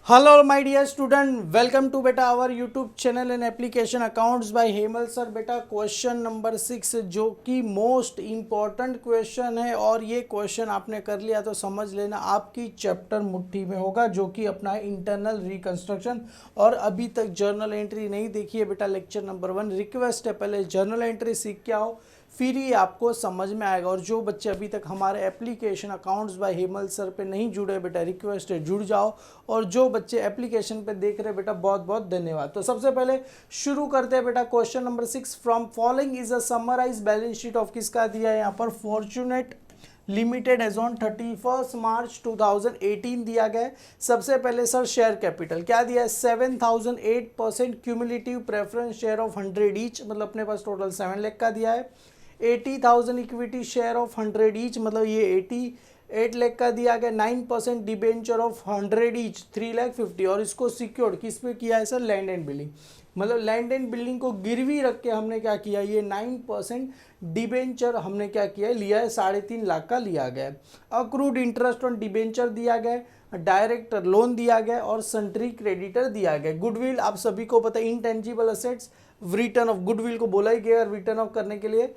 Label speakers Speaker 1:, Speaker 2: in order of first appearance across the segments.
Speaker 1: Hello my dear student, welcome to बेटा our YouTube channel and application accounts by Hemal sir. बेटा question number 6 जो कि most important question है और ये क्वेश्चन आपने कर लिया तो समझ लेना आपकी चैप्टर मुट्ठी में होगा, जो कि अपना इंटरनल रिकंस्ट्रक्शन। और अभी तक जर्नल एंट्री नहीं देखी है बेटा, लेक्चर नंबर 1 रिक्वेस्ट है पहले जर्नल एंट्री सीख के आओ, फिर ही आपको समझ में आएगा। और जो बच्चे अभी तक हमारे application accounts by Hemal sir पे नहीं जुड़े बेटा, रिक्वेस्ट है जुड़ जाओ। और जो बच्चे एप्लीकेशन पे देख रहे बेटा, बहुत बहुत धन्यवाद। तो सबसे पहले शुरू करते हैं बेटा question number 6। From following is a summarise balance sheet of किसका दिया है यहाँ पर, fortunate limited as on 31 March 2018 दिया गया है। सबसे पहले सर शेयर कैपिटल क्या दिया है, 7008% cumulative preference share of 100 each, मतलब अपने पास टोटल 7 लाख का दिया है। 80,000 इक्विटी शेयर ऑफ 100 ईच, मतलब ये 88 लाख का दिया गया। 9% डिबेंचर ऑफ 100 ईच 3,50,000। और इसको सिक्योर्ड किस पे किया है सर, लैंड एंड बिल्डिंग, मतलब लैंड एंड बिल्डिंग को गिरवी रख के हमने क्या किया, ये 9% डिबेंचर हमने क्या किया है, लिया है, 3.5 लाख का लिया गया है। अक्रूड इंटरेस्ट ऑन डिबेंचर दिया गया है, डायरेक्टर लोन दिया गया और सन्ट्री क्रेडिटर दिया गया। गुडविल आप सभी को पता है, intangible assets, return of goodwill को बोला ही गया रिटर्न ऑफ करने के लिए।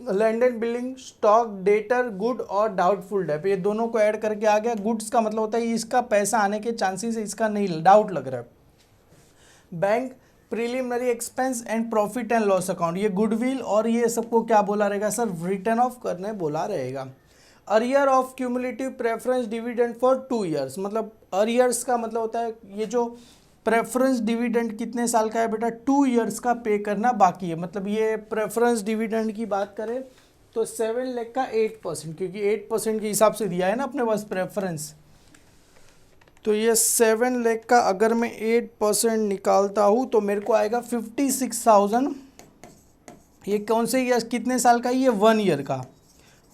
Speaker 1: Land and building, stock, debtor, good और डाउटफुल डेट, ये दोनों को ऐड करके आ गया। गुड्स का मतलब होता है इसका पैसा आने के चांसेस है, इसका नहीं डाउट लग रहा है। Bank preliminary expense and profit and loss account, ये गुडविल और ये सबको क्या बोला रहेगा सर, रिटर्न ऑफ करने बोला रहेगा। Arrear of cumulative preference dividend for 2 years, मतलब अरियर्स का मतलब होता है ये जो प्रेफरेंस डिविडेंड कितने साल का है बेटा, 2 ईयर्स का पे करना बाकी है। मतलब ये प्रेफरेंस डिविडेंड की बात करें तो 7 लाख का 8%, क्योंकि 8% के हिसाब से दिया है ना अपने पास प्रेफरेंस, तो ये 7 लाख का अगर मैं 8% निकालता हूँ तो मेरे को आएगा 56,000। ये कौन से ईयर, कितने साल का, ये 1 ईयर का,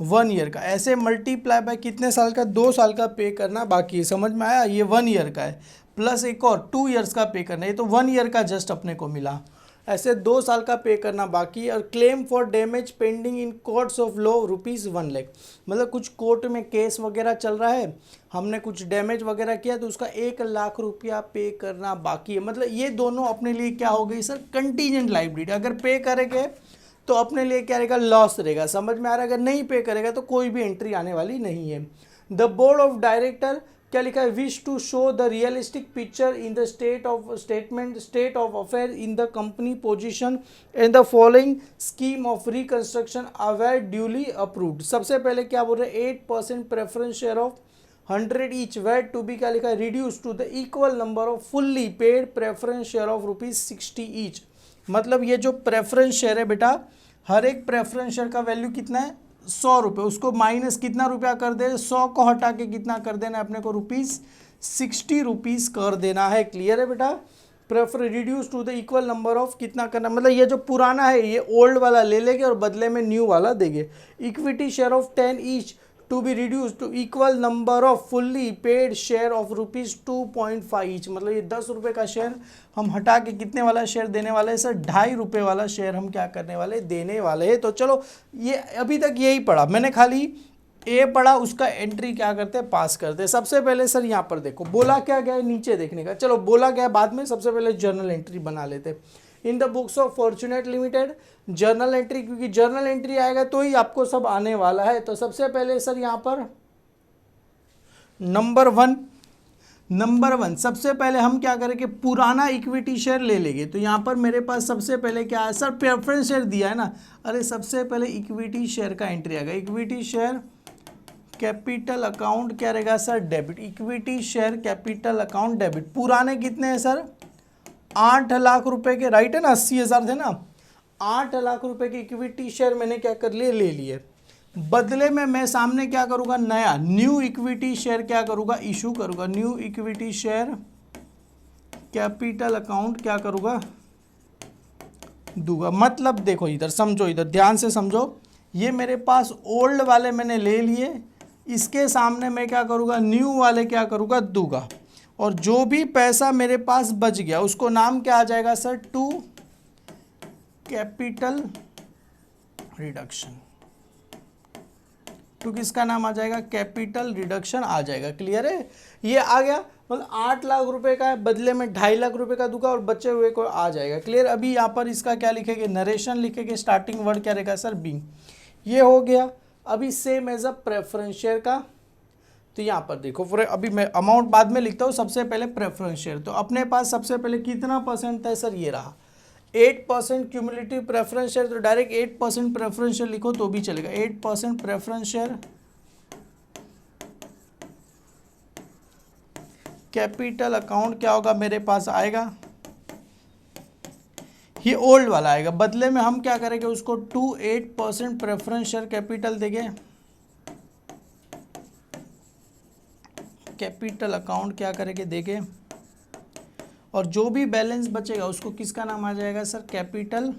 Speaker 1: 1 ईयर का। ऐसे मल्टीप्लाई बाय कितने साल का, 2 साल का पे करना बाकी है। समझ में आया, ये 1 ईयर का है, प्लस एक और 2 ईयर्स का पे करना है, ये तो 1 ईयर का जस्ट अपने को मिला। ऐसे 2 साल का पे करना बाकी है। और claim for damage pending in courts of law ₹1 lakh, मतलब कुछ कोर्ट में केस वगैरह चल रहा है, हमने कुछ डैमेज वगैरह किया तो उसका 1 लाख रुपया पे करना बाकी है। मतलब ये दोनों अपने लिए क्या हो गई सर, कंटीजेंट लायबिलिटी। अगर पे करेंगे तो अपने लिए क्या रहेगा, लॉस रहेगा। समझ में आ रहा है, अगर नहीं पे करेगा तो कोई भी एंट्री आने वाली नहीं है। द बोर्ड ऑफ डायरेक्टर क्या लिखा है, wish to show the realistic picture in the state of affair in the company position in the following scheme of reconstruction were duly approved. सबसे पहले क्या बोल रहे हैं, 8% preference share of 100 each were to be क्या लिखा है, reduce to the equal number of fully paid preference share of ₹60 each. मतलब ये जो प्रेफरेंस शेयर है बेटा, हर एक प्रेफरेंस शेयर का वैल्यू कितना है, 100 रुपये, उसको माइनस कितना रुपया कर दे, 100 को हटा के कितना कर देना है अपने को, ₹60 कर देना है। क्लियर है बेटा, prefer reduce to the equal number of कितना करना, मतलब ये जो पुराना है ये ओल्ड वाला ले लेंगे और बदले में न्यू वाला देंगे। Equity share of 10 each to be reduce to equal number of fully paid share of ₹2.5 each, मतलब ये 10 रुपये का शेयर हम हटा के कितने वाला शेयर देने वाले हैं सर, ₹2.5 वाला शेयर हम क्या करने वाले, देने वाले हैं। तो चलो ये अभी तक यही पढ़ा मैंने, खाली ए पढ़ा, उसका एंट्री क्या करते हैं, पास करते हैं। सबसे पहले सर यहाँ पर देखो बोला क्या गया है, नीचे देखने का, चलो बोला गया बाद में, सबसे पहले जर्नल एंट्री बना लेते हैं। इन the books of fortunate limited journal entry, क्योंकि जर्नल एंट्री आएगा तो ही आपको सब आने वाला है। तो सबसे पहले सर यहाँ पर नंबर वन सबसे पहले हम क्या करेंगे, पुराना इक्विटी शेयर ले लेंगे। तो यहाँ पर मेरे पास सबसे पहले क्या है सर, प्रेफरेंस शेयर दिया है ना, अरे सबसे पहले इक्विटी शेयर का एंट्री आएगा। इक्विटी शेयर कैपिटल अकाउंट क्या रहेगा sir, debit. Equity share capital account debit, पुराने कितने हैं सर, 8 लाख रुपए के, राइट है ना, 80,000 थे ना, 8 लाख रुपए के इक्विटी शेयर मैंने क्या कर लिए, ले लिए। बदले में मैं सामने क्या करूंगा, नया न्यू इक्विटी शेयर क्या करूंगा, इशू करूंगा। New equity share capital account क्या करूंगा, दूंगा। मतलब देखो इधर समझो, इधर ध्यान से समझो, ये मेरे पास ओल्ड वाले मैंने ले लिए, इसके सामने मैं क्या करूंगा, न्यू वाले क्या करूंगा, दूंगा। और जो भी पैसा मेरे पास बच गया उसको नाम क्या आ जाएगा sir, to capital reduction. To किसका नाम आ जाएगा, कैपिटल रिडक्शन आ जाएगा। क्लियर है, ये आ गया, मतलब 8 लाख रुपए का है, बदले में 2.5 लाख रुपए का दूंगा और बचे हुए को आ जाएगा। क्लियर, अभी यहाँ पर इसका क्या लिखेंगे, नरेशन लिखेंगे, स्टार्टिंग वर्ड क्या रहेगा सर, बीइंग। ये हो गया। अभी same as a preference share का, तो यहाँ पर देखो अभी मैं अमाउंट बाद में लिखता हूँ, सबसे पहले प्रेफरेंस शेयर। तो अपने पास सबसे पहले कितना परसेंट था सर, ये रहा 8% क्यूमुलेटिव प्रेफरेंस शेयर, तो डायरेक्ट 8% प्रेफरेंस शेयर लिखो तो भी चलेगा। 8% प्रेफरेंस शेयर, कैपिटल अकाउंट क्या होगा मेरे पास आएगा, ये ओल्ड वाला आएगा। बदले में हम क्या करेंगे उसको 8% प्रेफरेंस शेयर कैपिटल देंगे। कैपिटल अकाउंट क्या करेंगे, देंगे, और जो भी बैलेंस बचेगा उसको किसका नाम आ जाएगा सर, कैपिटल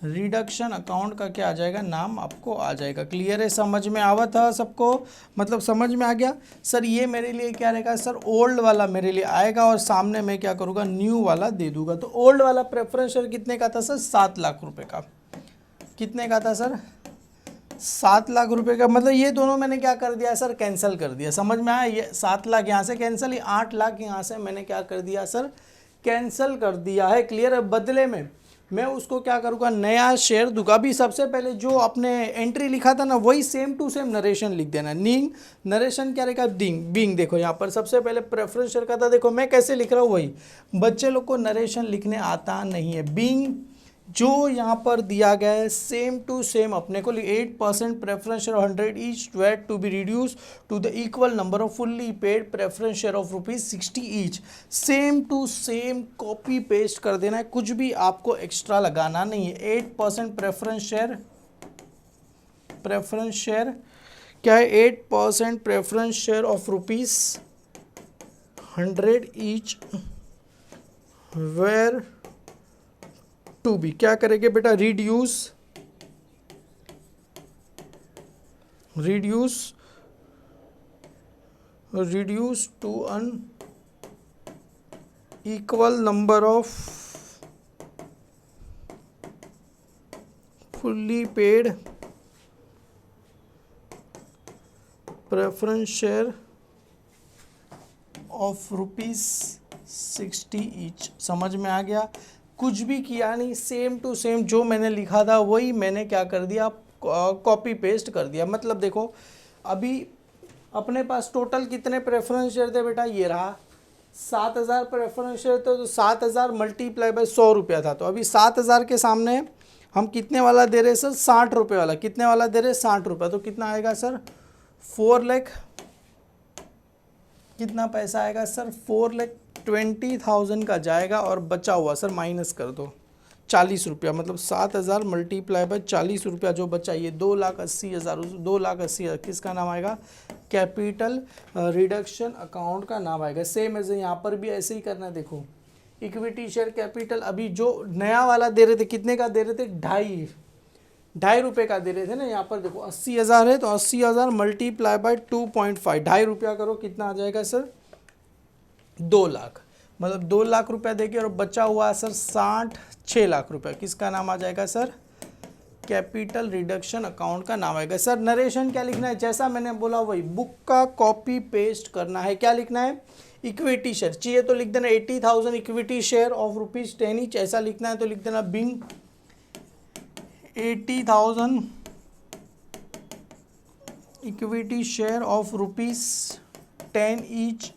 Speaker 1: रिडक्शन अकाउंट का क्या आ जाएगा, नाम आपको आ जाएगा। क्लियर है, समझ में आवा था सबको, मतलब समझ में आ गया सर। ये मेरे लिए क्या रहेगा सर, ओल्ड वाला मेरे लिए आएगा और सामने मैं क्या करूँगा, न्यू वाला दे दूंगा। तो ओल्ड वाला प्रेफरेंस शेयर कितने का था सर, 7 लाख रुपए का। कितने का था सर, 7 लाख रुपए का। मतलब ये दोनों मैंने क्या कर दिया सर, कैंसिल कर दिया। समझ में आया, ये 7 लाख यहाँ से कैंसिल, ये 8 लाख यहाँ से मैंने क्या कर दिया सर, कैंसिल कर दिया है। क्लियर है, बदले में मैं उसको क्या करूँगा, नया शेयर दूंगा। अभी सबसे पहले जो आपने एंट्री लिखा था ना, वही सेम टू सेम नरेशन लिख देना। नींग नरेशन क्या रहेगा, बीइंग। देखो यहाँ पर सबसे पहले प्रेफरेंस शेयर का था, देखो मैं कैसे लिख रहा हूँ वही। बच्चे लोग को नरेशन लिखने आता नहीं है। बीइंग जो यहाँ पर दिया गया है सेम टू सेम अपने को 8% preference share 100 each were to be reduce to the equal number of fully paid preference share of ₹60 each. Same to same copy paste कर देना है, कुछ भी आपको एक्स्ट्रा लगाना नहीं है। 8% प्रेफरेंस शेयर क्या है, 8% preference share of ₹100 each were to be क्या करेंगे बेटा, reduce to an equal number of fully paid preference share of ₹60 each. समझ में आ गया, कुछ भी किया नहीं, सेम टू सेम जो मैंने लिखा था वही मैंने क्या कर दिया, कॉपी पेस्ट कर दिया। मतलब देखो अभी अपने पास टोटल कितने प्रेफरेंस शेयर थे बेटा, ये रहा 7,000 प्रेफरेंस शेयर थे, तो 7,000 मल्टीप्लाई बाय 100 रुपया था। तो अभी 7,000 के सामने हम कितने वाला दे रहे सर, 60 रुपये वाला। कितने वाला दे रहे, 60 रुपये। तो कितना आएगा सर, 4 लाख। कितना पैसा आएगा सर, 4,20,000 का जाएगा, और बचा हुआ सर माइनस कर दो 40 रुपया। मतलब 7,000 मल्टीप्लाई बाय 40 रुपया जो बचा, ये 2,80,000। 2,80,000 किसका नाम आएगा, कैपिटल रिडक्शन अकाउंट का नाम आएगा। सेम एज यहाँ पर भी ऐसे ही करना। देखो इक्विटी शेयर कैपिटल, अभी जो नया वाला दे रहे थे कितने का दे रहे थे, 2.5 रुपये का दे रहे थे ना। यहाँ पर देखो 80,000 है, तो 80,000 मल्टीप्लाई बाय 2.5, 2.5 रुपया करो, कितना आ जाएगा सर, 2 लाख। मतलब 2 लाख रुपया देके, और बचा हुआ सर 6 लाख रुपया। किसका नाम आ जाएगा सर, कैपिटल रिडक्शन अकाउंट का नाम आएगा। सर नरेशन क्या लिखना है, जैसा मैंने बोला वही, बुक का कॉपी पेस्ट करना है। क्या लिखना है, इक्विटी शेयर चाहिए तो लिख देना 80,000 इक्विटी शेयर ऑफ ₹10 ईच। ऐसा लिखना है तो लिख देना being 80,000 equity share of ₹10 each.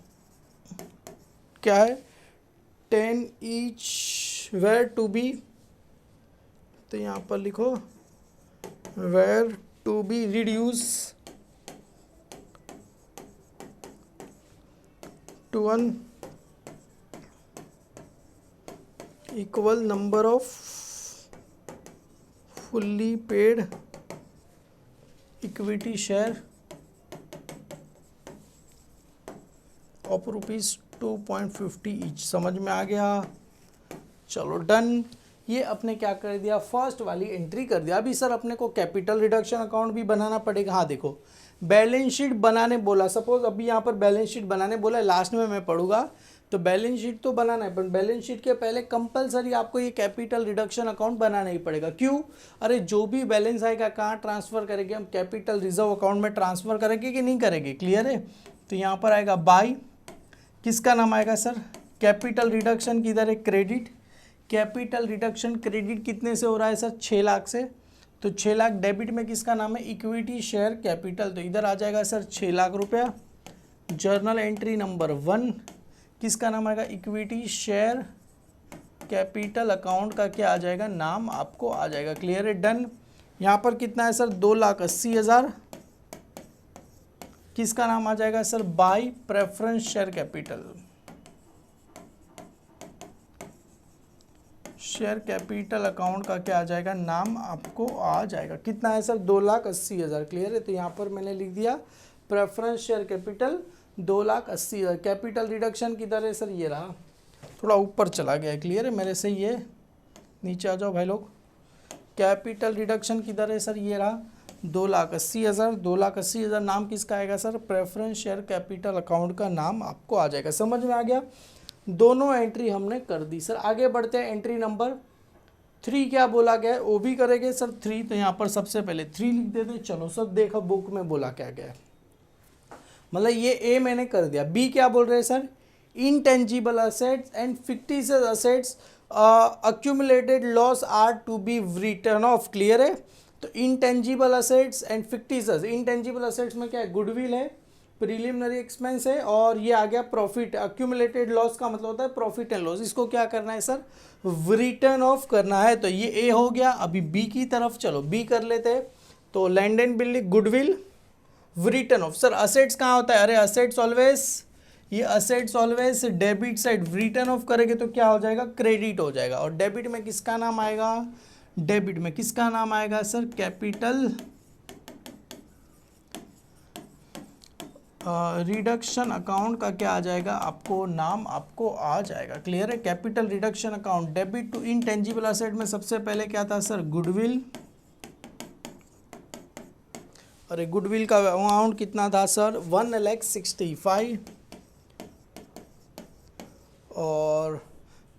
Speaker 1: क्या है, 10 ईच वेयर टू बी, तो यहाँ पर लिखो were to be reduce to an equal number of fully paid equity share of ₹2.50 each. समझ में आ गया, चलो डन। ये अपने क्या कर दिया, फर्स्ट वाली एंट्री कर दिया। अभी सर अपने को कैपिटल रिडक्शन अकाउंट भी बनाना पड़ेगा। हाँ देखो बैलेंस शीट बनाने बोला, सपोज अभी यहाँ पर बैलेंस शीट बनाने बोला है, लास्ट में मैं पढ़ूंगा। तो बैलेंस शीट तो बनाना है, पर बैलेंस शीट के पहले कंपलसरी आपको ये कैपिटल रिडक्शन अकाउंट बनाना ही पड़ेगा। क्यों? अरे जो भी बैलेंस आएगा कहाँ ट्रांसफर करेंगे हम? कैपिटल रिजर्व अकाउंट में ट्रांसफर करेंगे कि नहीं करेंगे? क्लियर है? तो यहाँ पर आएगा बाय, किसका नाम आएगा सर? कैपिटल रिडक्शन किधर है? क्रेडिट। कैपिटल रिडक्शन क्रेडिट कितने से हो रहा है सर? 6 लाख से। तो 6 लाख डेबिट में किसका नाम है? Equity share capital. तो इधर आ जाएगा सर 6 लाख रुपया। जर्नल एंट्री नंबर 1 किसका नाम आएगा? इक्विटी शेयर कैपिटल अकाउंट का क्या आ जाएगा? नाम आपको आ जाएगा। क्लियर है? डन। यहाँ पर कितना है सर? 2,80,000। किसका नाम आ जाएगा sir? Bye preference share capital. Share capital account का क्या आ जाएगा? नाम आपको आ जाएगा। कितना है सर? 2,80,000। क्लियर है? तो यहाँ पर मैंने लिख दिया preference share capital 2,80,000। Capital reduction किधर है सर? ये रहा, थोड़ा ऊपर चला गया है। क्लियर है? मेरे से ये नीचे आ जाओ भाई लोग। कैपिटल रिडक्शन किधर है सर? ये रहा 2,80,000। 2,80,000 नाम किसका आएगा sir? Preference share capital account का नाम आपको आ जाएगा। समझ में आ गया? दोनों एंट्री हमने कर दी सर। आगे बढ़ते हैं। एंट्री नंबर 3 क्या बोला गया है? वो भी करेंगे सर 3। तो यहाँ पर सबसे पहले 3 लिख देते। चलो सर, देखो बुक में बोला क्या गया है, मतलब ये ए मैंने कर दिया। बी क्या बोल रहे हैं sir? Intangible assets and fictitious assets accumulated loss are to be written off. Clear है? तो intangible assets and fictitious, intangible assets में क्या है? गुडविल है, प्रीलिमिनरी एक्सपेंस है, और ये आ गया प्रॉफिट। अक्यूमुलेटेड लॉस का मतलब होता है प्रॉफिट एंड लॉस। इसको क्या करना है सर? रिटर्न ऑफ करना है। तो ये ए हो गया। अभी बी की तरफ चलो, बी कर लेते हैं। तो land and building, goodwill, return of. Sir assets कहाँ होता है? अरे असेट्स ऑलवेज, ये assets always debit side. Return of करेंगे तो क्या हो जाएगा? क्रेडिट हो जाएगा। और डेबिट में किसका नाम आएगा? डेबिट में किसका नाम आएगा सर? कैपिटल रिडक्शन अकाउंट का क्या आ जाएगा? आपको नाम आपको आ जाएगा। क्लियर है? Capital reduction account debit to intangible asset में सबसे पहले क्या था सर? गुडविल। अरे गुडविल का अमाउंट कितना था सर? 1,65,000। और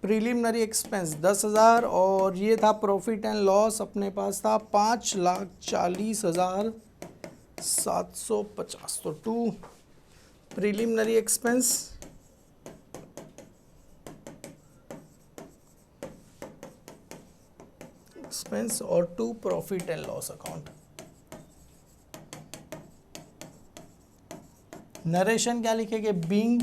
Speaker 1: प्रीलिमिनरी एक्सपेंस 10,000। और ये था प्रॉफिट एंड लॉस, अपने पास था 5,40,750। तो 2 प्रीलिमिनरी एक्सपेंस और 2 profit and loss account. Narration क्या लिखेंगे? Being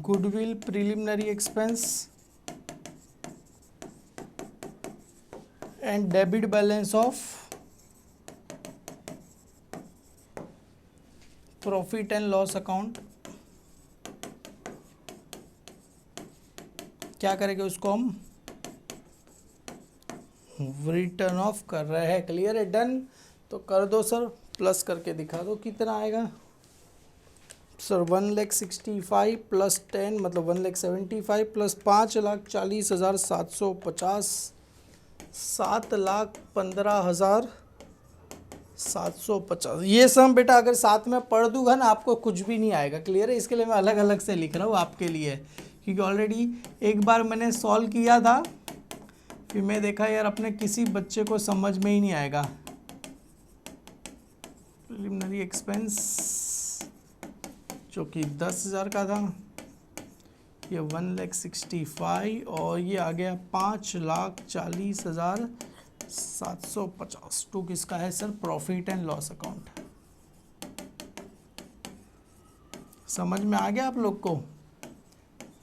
Speaker 1: goodwill preliminary expense and debit balance of profit and loss account. क्या करेंगे उसको हम? रिटर्न ऑफ कर रहे हैं। क्लियर है? डन। तो कर दो सर, प्लस करके दिखा दो कितना आएगा सर। 1,65,000 प्लस 10 मतलब 1,75,000 प्लस 5,40,750 7,15,750। ये सम बेटा अगर साथ में पढ़ दूंगा ना आपको कुछ भी नहीं आएगा। क्लियर है? इसके लिए मैं अलग अलग से लिख रहा हूँ आपके लिए, क्योंकि ऑलरेडी एक बार मैंने सॉल्व किया था, फिर मैं देखा यार अपने किसी बच्चे को समझ में ही नहीं आएगा। प्रीलिमिनरी एक्सपेंस जो कि 10,000 का था, ये 1,65,000 और ये आ गया 5,40,750। टू किसका है sir? Profit and loss account. समझ में आ गया आप लोग को?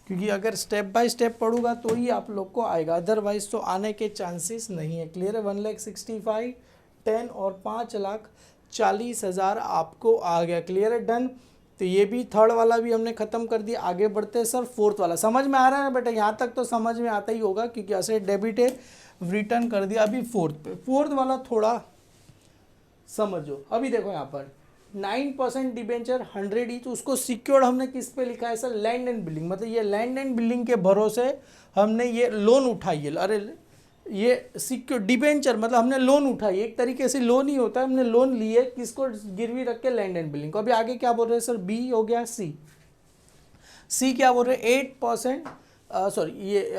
Speaker 1: क्योंकि अगर स्टेप बाय स्टेप पढ़ूंगा तो ही आप लोग को आएगा, अदरवाइज तो आने के चांसेस नहीं है। क्लियर है? 1,65,000 10 और 5,40,000 आपको आ गया। क्लियर है? डन। तो ये भी थर्ड वाला भी हमने खत्म कर दिया। आगे बढ़ते हैं सर फोर्थ वाला। समझ में आ रहा है ना बेटा? यहाँ तक तो समझ में आता ही होगा क्योंकि असेट डेबिट है, रिटर्न कर दिया। अभी फोर्थ पे, फोर्थ वाला थोड़ा समझो। अभी देखो यहाँ पर 9% डिबेंचर 100 ईच, उसको सिक्योर्ड हमने किस पे लिखा है सर? Land and building. मतलब ये लैंड एंड बिल्डिंग के भरोसे हमने ये लोन उठाई है। अरे ये सिक्योर डिबेंचर मतलब हमने लोन उठाई, एक तरीके से लोन ही होता है, हमने लोन लिए किसको, गिरवी रख के लैंड एंड बिल्डिंग को। अभी आगे क्या बोल रहे हैं सर, बी हो गया, सी क्या बोल रहे हैं 8%, सॉरी ये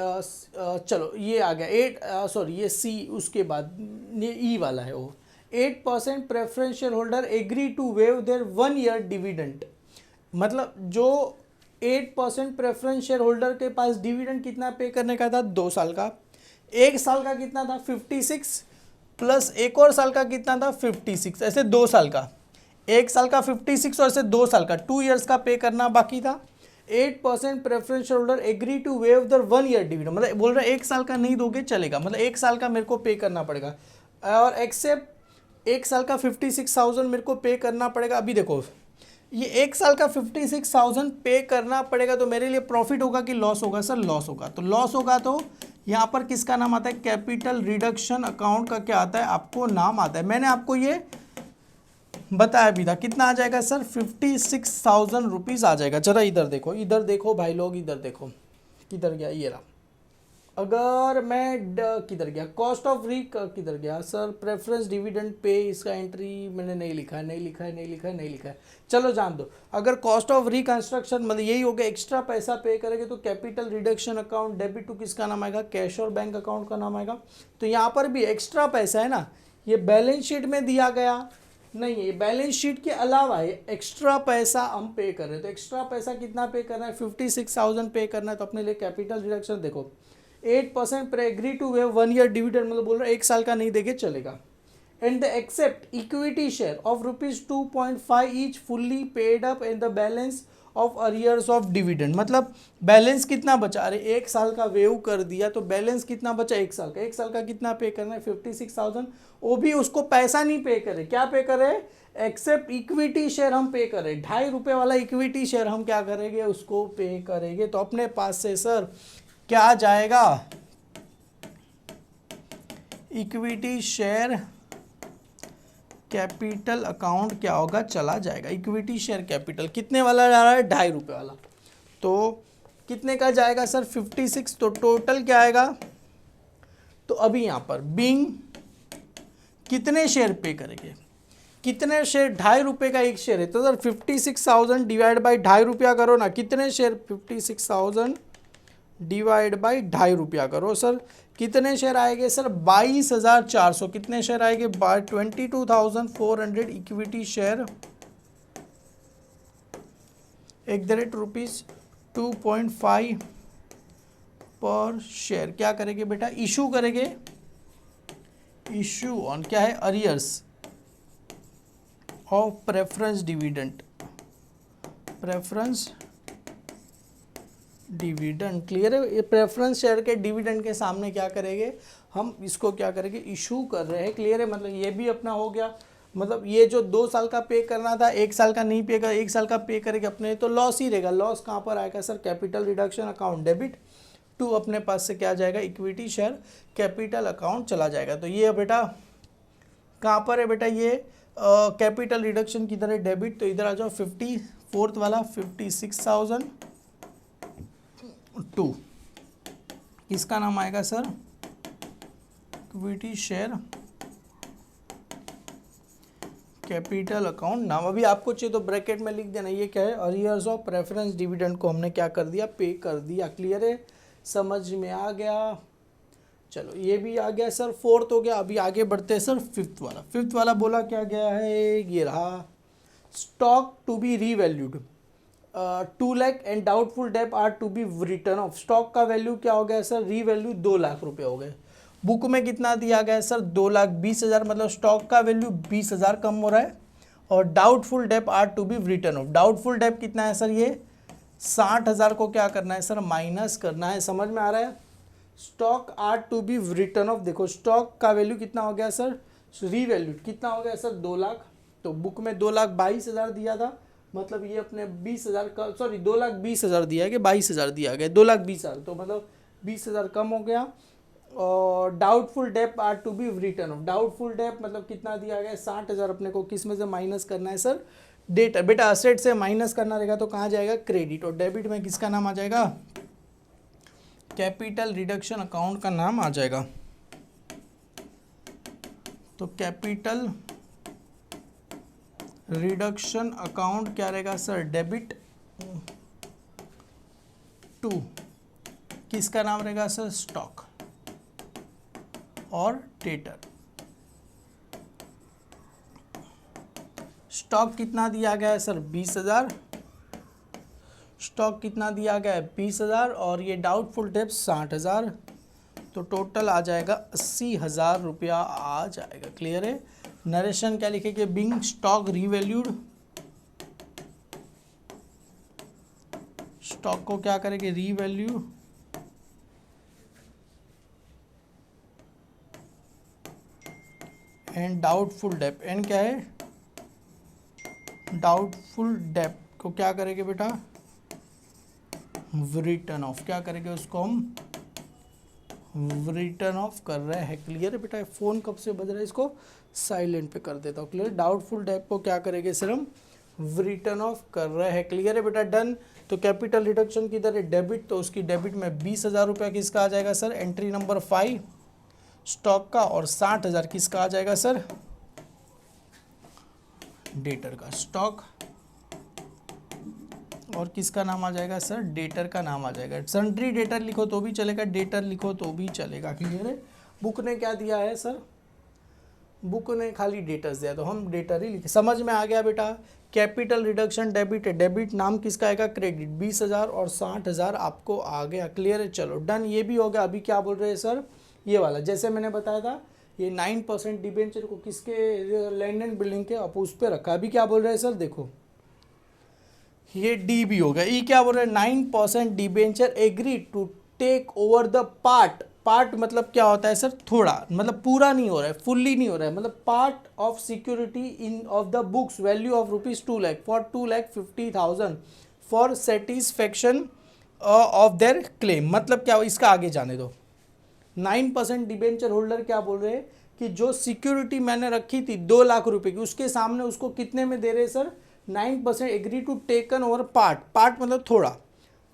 Speaker 1: चलो ये आ गया 8, सॉरी ये सी, उसके बाद ये ई वाला है वो 8% preference share holder agree to waive their 1 year dividend. मतलब जो 8% प्रेफरेंस शेयर होल्डर के पास डिविडेंड कितना पे करने का था, 2 साल का, 1 साल का कितना था 56, प्लस एक और साल का कितना था 56, ऐसे 2 साल का, 1 साल का 56 और ऐसे 2 साल का 2 इयर्स का पे करना बाकी था। 8% preference holder agree to waive the 1 year dividend, मतलब बोल रहे 1 साल का नहीं दोगे चलेगा, मतलब 1 साल का मेरे को पे करना पड़ेगा, और एक्सेप्ट 1 साल का 56,000 मेरे को पे करना पड़ेगा। अभी देखो ये 1 साल का 56,000 पे करना पड़ेगा, तो मेरे लिए प्रॉफिट होगा कि लॉस होगा सर, लॉस होगा। तो लॉस होगा तो यहाँ पर किसका नाम आता है, कैपिटल रिडक्शन अकाउंट का क्या आता है, आपको नाम आता है। मैंने आपको ये बताया भी था, कितना आ जाएगा सर 56,000 रुपीज़ आ जाएगा। जरा इधर देखो भाई लोग, इधर देखो किधर गया, ये रहा। अगर मैं किधर गया, कॉस्ट ऑफ री किधर गया सर, प्रेफरेंस डिविडेंड पे, इसका एंट्री मैंने नहीं लिखा है। चलो जान दो, अगर कॉस्ट ऑफ रिकंस्ट्रक्शन मतलब यही हो गया, एक्स्ट्रा पैसा पे करेंगे तो capital reduction account debit to किसका नाम आएगा, कैश और बैंक अकाउंट का नाम आएगा। तो यहाँ पर भी एक्स्ट्रा पैसा है ना, ये बैलेंस शीट में दिया गया नहीं है, ये बैलेंस शीट के अलावा है, एक्स्ट्रा पैसा हम पे कर रहे हैं। तो एक्स्ट्रा पैसा कितना पे करना है, 56,000 पे करना है। तो अपने लिए कैपिटल रिडक्शन देखो 8% पर agree to waive 1 year dividend, मतलब बोल रहे 1 साल का नहीं देंगे चलेगा। And the accept equity share of ₹2.5 each fully paid up in the balance of arrears of dividend, मतलब बैलेंस कितना बचा, अरे 1 साल का वेव कर दिया तो बैलेंस कितना बचा 1 साल का, 1 साल का कितना पे करना है 56,000, वो भी उसको पैसा नहीं पे करे, क्या पे करे, एक्सेप्ट इक्विटी शेयर हम पे करें, ₹2.5 वाला इक्विटी शेयर हम क्या करेंगे, उसको पे करेंगे। तो अपने पास से सर क्या जाएगा, इक्विटी शेयर कैपिटल अकाउंट क्या होगा, चला जाएगा। इक्विटी शेयर कैपिटल कितने वाला जा रहा है, ₹2.5 वाला, तो कितने का जाएगा सर 56, तो टोटल क्या आएगा। तो अभी यहाँ पर बीइंग कितने शेयर पे करेंगे, कितने शेयर, ₹2.5 का एक शेयर है, तो सर 56,000 डिवाइड बाई ₹2.5 करो ना, कितने शेयर 56,000 डिवाइड बाई ₹2.5 करो सर, कितने शेयर आएंगे सर 22,400, कितने शेयर आएंगे 22,400 इक्विटी शेयर ₹2.5 पर शेयर क्या करेंगे बेटा, इशू करेंगे, इशू ऑन क्या है, arrears of preference dividend, preference dividend, clear है। ये प्रेफरेंस शेयर के डिविडेंड के सामने क्या करेंगे, हम इसको क्या करेंगे, इशू कर रहे हैं, क्लियर है। मतलब ये भी अपना हो गया, मतलब ये जो 2 साल का पे करना था 1 साल का नहीं पे कर, 1 साल का पे करेंगे अपने, तो लॉस ही रहेगा। लॉस कहाँ पर आएगा sir, capital reduction account debit to, अपने पास से क्या जाएगा, इक्विटी शेयर कैपिटल अकाउंट चला जाएगा। तो ये बेटा कहाँ पर है बेटा, ये कैपिटल रिडक्शन किधर है, डेबिट, तो इधर आ जाओ 54th वाला 56,002, इसका नाम आएगा sir equity share capital account नाम। अभी आपको चाहिए तो ब्रैकेट में लिख देना, ये क्या है, अरियर्स ऑफ प्रेफरेंस डिविडेंड को हमने क्या कर दिया, पे कर दिया, क्लियर है, समझ में आ गया। चलो ये भी आ गया सर, 4th हो गया। अभी आगे बढ़ते हैं सर 5th वाला बोला क्या गया है, ये रहा, stock to be revalued 2 lakh and doubtful debt are to be written off. Stock का वैल्यू क्या हो गया सर, रीवैल्यू 2 लाख रुपए हो गए। बुक में कितना दिया गया है सर, 2,20,000, मतलब स्टॉक का वैल्यू 20,000 कम हो रहा है। और doubtful debt are to be written off, doubtful debt कितना है सर, ये 60,000 को क्या करना है सर, माइनस करना है, समझ में आ रहा है। Stock are to be written off, देखो स्टॉक का वैल्यू कितना हो गया सर, रीवैल्यू कितना हो गया सर 2 लाख, तो बुक में 2,22,000 दिया था, मतलब ये अपने 20,000 का, सॉरी 2,20,000 दिया गया, 22,000 दिया गया, 2,20,000, तो मतलब 20,000 कम हो गया। और doubtful debt are to be written off, doubtful debt मतलब कितना दिया गया 60,000, अपने को किस में से माइनस करना है सर, डेट, बेटा असेट से माइनस करना रहेगा तो कहाँ जाएगा, क्रेडिट, और डेबिट में किसका नाम आ जाएगा, कैपिटल रिडक्शन अकाउंट का नाम आ जाएगा। तो कैपिटल रिडक्शन अकाउंट क्या रहेगा सर, डेबिट टू, किसका नाम रहेगा सर, स्टॉक और डेटर। स्टॉक कितना दिया गया है सर, 20,000, स्टॉक कितना दिया गया है 20,000, और ये डाउटफुल डेब्ट 60,000, तो टोटल आ जाएगा 80,000 रुपया आ जाएगा। क्लियर है। नरेशन क्या लिखेंगे, बीइंग स्टॉक रीवैल्यूड, स्टॉक को क्या करेंगे, रीवैल्यू, एंड डाउटफुल डेब्ट, एंड क्या है, डाउटफुल डेब्ट को क्या करेंगे बेटा, रिटर्न ऑफ, क्या करेंगे उसको हम रिटर्न ऑफ कर रहे हैं। क्लियर है बेटा। फ़ोन कब से बज रहा है, इसको साइलेंट पे कर देता हूँ। क्लियर। डाउटफुल डेब्ट को क्या करेंगे सर, हम रिटर्न ऑफ कर रहे हैं। क्लियर है बेटा, डन। तो कैपिटल रिडक्शन किधर है, डेबिट, तो उसकी डेबिट में 20,000 रुपया किसका आ जाएगा सर, एंट्री नंबर 5 स्टॉक का, और 60,000 किसका आ जाएगा सर, डेटर का। स्टॉक और किसका नाम आ जाएगा सर, डेटर का नाम आ जाएगा। सन्ड्री डेटर लिखो तो भी चलेगा, डेटर लिखो तो भी चलेगा। क्लियर है। बुक ने क्या दिया है सर, बुक ने खाली डेटर्स दिया, तो हम डेटर ही लिखे। समझ में आ गया बेटा। कैपिटल रिडक्शन डेबिट है, डेबिट नाम किसका आएगा, क्रेडिट, 20,000 और 60,000 आपको आ गया। क्लियर है। चलो डन, ये भी हो गया। अभी क्या बोल रहे हैं सर, ये वाला जैसे मैंने बताया था, ये 9% डिबेंचर को किसके, लैंड एंड बिल्डिंग के, आप उस पर रखा। अभी क्या बोल रहे हैं सर, देखो ये डी भी हो गया। ये क्या बोल रहे हैं, 9% debenture agree to take over the part, part मतलब क्या होता है सर, थोड़ा, मतलब पूरा नहीं हो रहा है, फुल्ली नहीं हो रहा है, मतलब part of security in of the books value of ₹2 lakh for 2,50,000 for satisfaction of their claim. मतलब क्या, इसका आगे जाने दो। 9% डिबेंचर होल्डर क्या बोल रहे हैं कि जो सिक्योरिटी मैंने रखी थी 2 लाख रुपए की, उसके सामने उसको कितने में दे रहे sir, 9% agree to taken over part, part मतलब थोड़ा,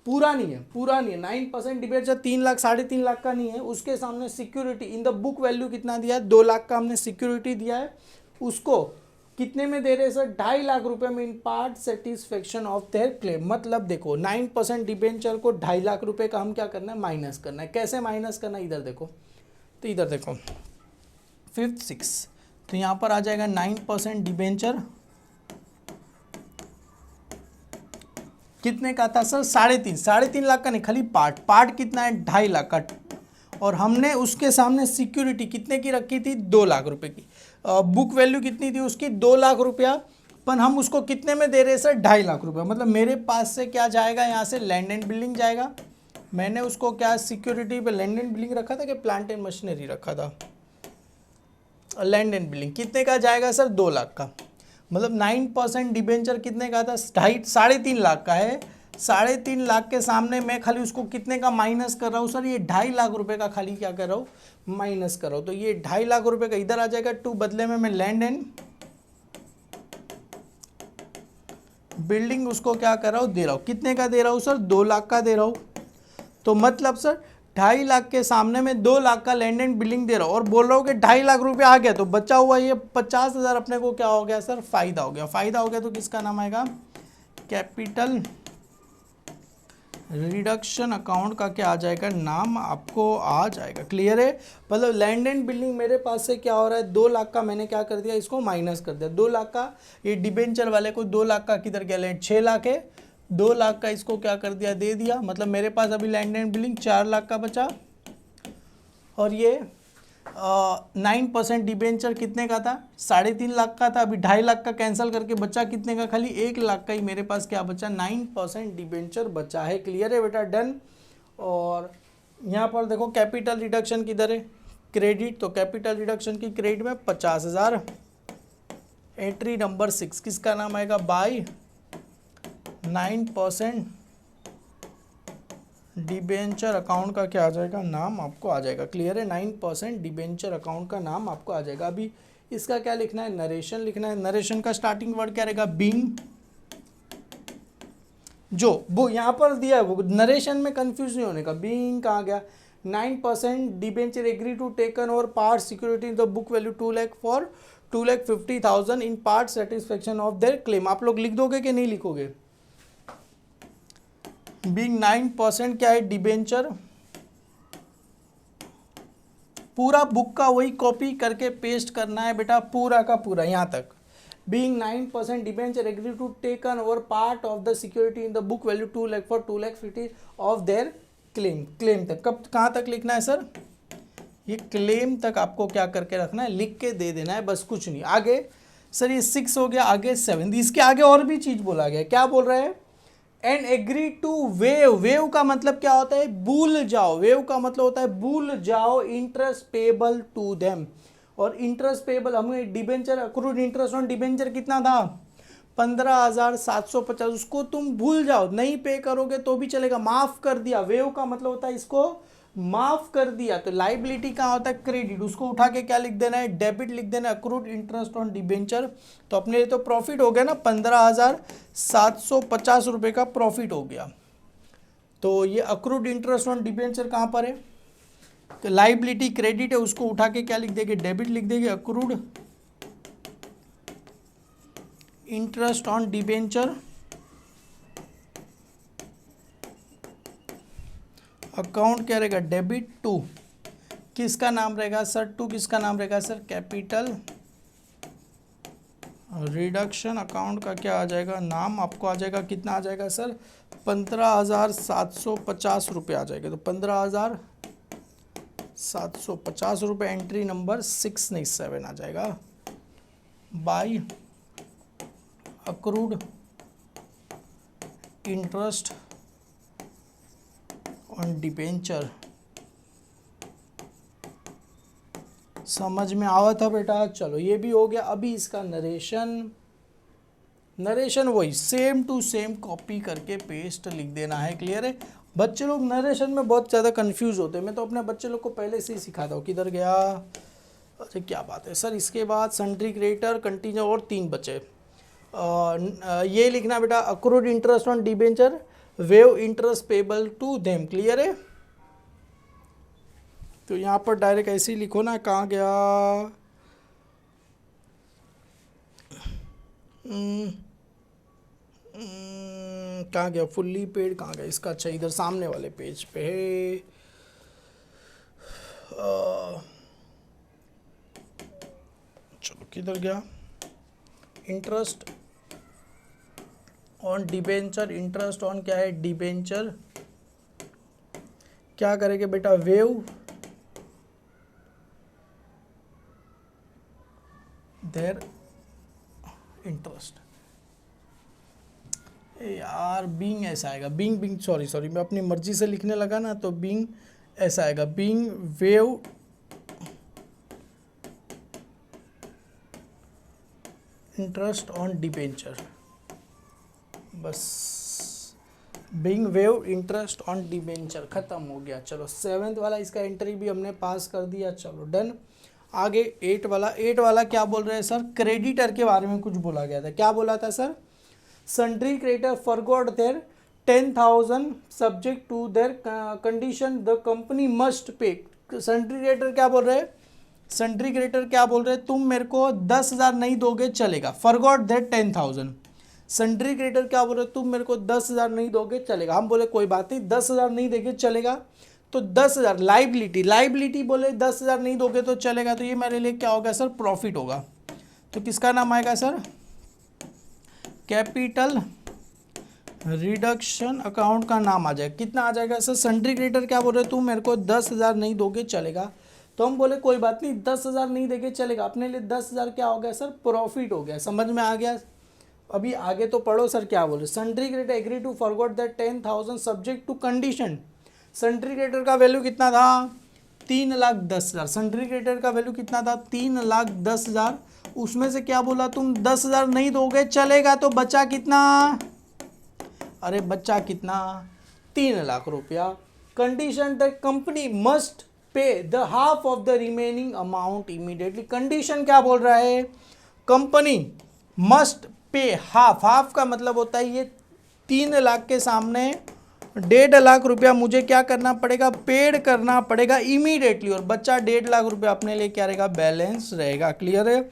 Speaker 1: पूरा नहीं है, पूरा नहीं है। 9% डिबेंचर 3 लाख 3.5 लाख का नहीं है, उसके सामने security in the book value कितना दिया है, 2 लाख का हमने सिक्योरिटी दिया है, उसको कितने में दे रहे हैं सर, 2.5 लाख रुपए में, इन part satisfaction of their claim. मतलब देखो 9% डिबेंचर को 2.5 लाख रुपए का हम क्या करना है, माइनस करना है। कैसे माइनस करना है, इधर देखो, तो इधर देखो 5th 6, तो यहाँ पर आ जाएगा 9% डिबेंचर कितने का था सर, 3.5 लाख का नहीं, खाली पार्ट, पार्ट कितना है 2.5 लाख का, और हमने उसके सामने सिक्योरिटी कितने की रखी थी, 2 लाख रुपए की। बुक वैल्यू कितनी थी उसकी, 2 लाख रुपया, पर हम उसको कितने में दे रहे हैं सर, 2.5 लाख रुपया। मतलब मेरे पास से क्या जाएगा, यहाँ से लैंड एंड बिल्डिंग जाएगा, मैंने उसको क्या सिक्योरिटी पे लैंड एंड बिल्डिंग रखा था कि प्लांट एंड मशीनरी रखा था, लैंड एंड बिल्डिंग कितने का जाएगा सर, 2 लाख का। मतलब 9% डिबेंचर कितने का था, 3.5 लाख का है। 3.5 लाख के सामने मैं खाली उसको कितने का माइनस कर रहा हूँ सर, ये 2.5 लाख रुपए का खाली क्या कर रहा हूँ, माइनस कर रहा हूँ। तो ये 2.5 लाख रुपए का इधर आ जाएगा 2, बदले में मैं लैंड एंड बिल्डिंग उसको क्या कर रहा हूँ, दे रहा हूँ। कितने का दे रहा हूँ सर, 2 लाख का दे रहा हूँ। तो मतलब सर 2.5 लाख के सामने में 2 लाख का लैंड एंड बिल्डिंग दे रहा हूँ, और बोल रहा हूँ कि 2.5 लाख रुपया आ गया, तो बचा हुआ ये 50,000 अपने को क्या हो गया सर, फायदा हो गया। फायदा हो गया तो किसका नाम आएगा, कैपिटल रिडक्शन अकाउंट का क्या आ जाएगा, नाम आपको आ जाएगा। क्लियर है। मतलब लैंड एंड बिल्डिंग मेरे पास से क्या हो रहा है, 2 लाख का मैंने क्या कर दिया, इसको माइनस कर दिया। 2 लाख का ये डिबेंचर वाले को 2 लाख का किधर गया, लैंड 6 लाख है, 2 लाख का इसको क्या कर दिया, दे दिया। मतलब मेरे पास अभी लैंड एंड बिल्डिंग 4 लाख का बचा, और ये 9% डिबेंचर कितने का था, 3.5 लाख का था। अभी 2.5 लाख का कैंसिल करके बचा कितने का, खाली 1 लाख का ही मेरे पास क्या बचा, 9% डिबेंचर बचा है। क्लियर है बेटा, डन। और यहाँ पर देखो कैपिटल रिडक्शन किधर है, क्रेडिट, तो कैपिटल रिडक्शन की क्रेडिट में 50,000, एंट्री नंबर 6 किसका नाम आएगा, बाय 9% डिबेंचर अकाउंट का क्या आ जाएगा, नाम आपको आ जाएगा। क्लियर है। 9% डिबेंचर अकाउंट का नाम आपको आ जाएगा। अभी इसका क्या लिखना है, नरेशन लिखना है। नरेशन का स्टार्टिंग वर्ड क्या रहेगा, बीइंग, जो वो यहाँ पर दिया है वो नरेशन में कंफ्यूज नहीं होने का। बीइंग कहाँ गया, 9% debenture agree to taken over part security in the book value 2 lakh for 2,50,000 in part satisfaction of their claim. आप लोग लिख दोगे कि नहीं लिखोगे? बीइंग 9% क्या है? डिबेंचर। पूरा बुक का वही कॉपी करके पेस्ट करना है बेटा, पूरा का पूरा यहाँ तक। Being 9% debenture agree to taken over part of the security in the book value 2 lakh for 2,50,000 of their claim. Claim तक कब कहाँ तक लिखना है सर? ये क्लेम तक आपको क्या करके रखना है? लिख के दे देना है, बस कुछ नहीं। आगे सर ये 6 हो गया, आगे 7। इसके आगे और भी चीज बोला गया। क्या बोल रहे हैं? And agree to waive. Waive का मतलब क्या होता है? भूल जाओ। वेव का मतलब होता है भूल जाओ इंटरेस्ट पेबल टू देम। और इंटरेस्ट पेबल हमें debenture accrued interest on debenture कितना था? 15,750। उसको तुम भूल जाओ, नहीं पे करोगे तो भी चलेगा, माफ कर दिया। वेव का मतलब होता है इसको माफ कर दिया। तो लाइबिलिटी कहाँ होता है? क्रेडिट। उसको उठा के क्या लिख देना है? डेबिट लिख देना है, अक्रूड इंटरेस्ट ऑन डिबेंचर। तो अपने लिए तो प्रॉफिट हो गया ना, 15,750 रुपये का प्रॉफिट हो गया। तो ये अक्रूड इंटरेस्ट ऑन डिबेंचर कहाँ पर है? तो लाइबिलिटी क्रेडिट है, उसको उठा के क्या लिख देंगे? डेबिट लिख देंगे, accrued interest on debenture account क्या रहेगा? डेबिट टू किसका नाम रहेगा सर? टू किसका नाम रहेगा सर? कैपिटल रिडक्शन अकाउंट का क्या आ जाएगा नाम? आपको आ जाएगा, कितना आ जाएगा सर? 15,750 रुपये आ जाएगा। तो 15,750 रुपये एंट्री नंबर 6 नहीं 7 आ जाएगा। By accrued interest on debenture. समझ में आवा था बेटा? चलो ये भी हो गया। अभी इसका नरेशन वही सेम टू सेम कॉपी करके पेस्ट लिख देना है। क्लियर है? बच्चे लोग नरेशन में बहुत ज़्यादा कंफ्यूज होते हैं। मैं तो अपने बच्चे लोग को पहले से ही सिखाता हूँ। किधर गया? अरे क्या बात है सर। इसके बाद सन्ड्री क्रेडिटर कंटिन्यू और 3 बचे। ये लिखना बेटा, accrued interest on debenture, waive interest payable to them. Clear है? तो यहाँ पर डायरेक्ट ऐसे ही लिखो ना। कहाँ गया? कहाँ गया? फुल्ली पेड कहाँ गया इसका? अच्छा इधर सामने वाले पेज पे है। चलो किधर गया? Interest on debenture. Interest on क्या है? डिबेंचर। क्या करेंगे बेटा? Wave their interest. यार बीइंग ऐसा आएगा, बीइंग सॉरी मैं अपनी मर्जी से लिखने लगा ना, तो बीइंग ऐसा आएगा, being waive interest on debenture. बस being waive interest on debenture खत्म हो गया। चलो 7th वाला इसका एंट्री भी हमने पास कर दिया। चलो डन। आगे 8 वाला क्या बोल रहे हैं सर? क्रेडिटर के बारे में कुछ बोला गया था। क्या बोला था sir? Sundry creditor forgot their 10,000 subject to their condition the company must pay. Sundry creditor क्या बोल रहे हैं? सन्ड्री क्रेडिटर क्या बोल रहे हैं? तुम मेरे को 10,000 नहीं दोगे चलेगा। Forgot their 10,000। सन्ड्री क्रेडिटर क्या बोल रहे? तुम मेरे को 10,000 नहीं दोगे चलेगा। हम बोले कोई बात नहीं, 10,000 नहीं देंगे चलेगा। तो 10,000 लाइबिलिटी बोले 10,000 नहीं दोगे तो चलेगा। तो ये मेरे लिए क्या होगा सर? प्रॉफिट होगा। तो किसका नाम आएगा सर? कैपिटल रिडक्शन अकाउंट का नाम आ जाएगा। कितना आ जाएगा सर? सन्ड्री क्रेडिटर क्या बोल रहे? तुम मेरे को 10,000 नहीं दोगे चलेगा। तो हम बोले कोई बात नहीं, 10,000 नहीं देंगे चलेगा। अपने लिए 10,000 क्या हो गया सर? प्रॉफिट हो गया। समझ में आ गया? अभी आगे तो पढ़ो सर क्या बोले। Sundry creditor agree to forgot that 10,000 subject to condition. Sundry creditor का वैल्यू कितना था? 3,10,000। सन्ड्री क्रेडिटर का वैल्यू कितना था? 3,10,000। उसमें से क्या बोला? तुम 10,000 नहीं दोगे चलेगा। तो बचा कितना? अरे बचा कितना? 3,00,000 रुपया। कंडीशन द कंपनी मस्ट पे the half of the remaining amount immediately. Condition क्या बोल रहा है? कंपनी मस्ट पे हाफ। हाफ का मतलब होता है ये 3,00,000 के सामने 1.5 लाख रुपया मुझे क्या करना पड़ेगा, पेड करना पड़ेगा इमीडिएटली, और बच्चा 1.5 लाख रुपया अपने लिए क्या रहेगा, बैलेंस रहेगा। क्लियर है?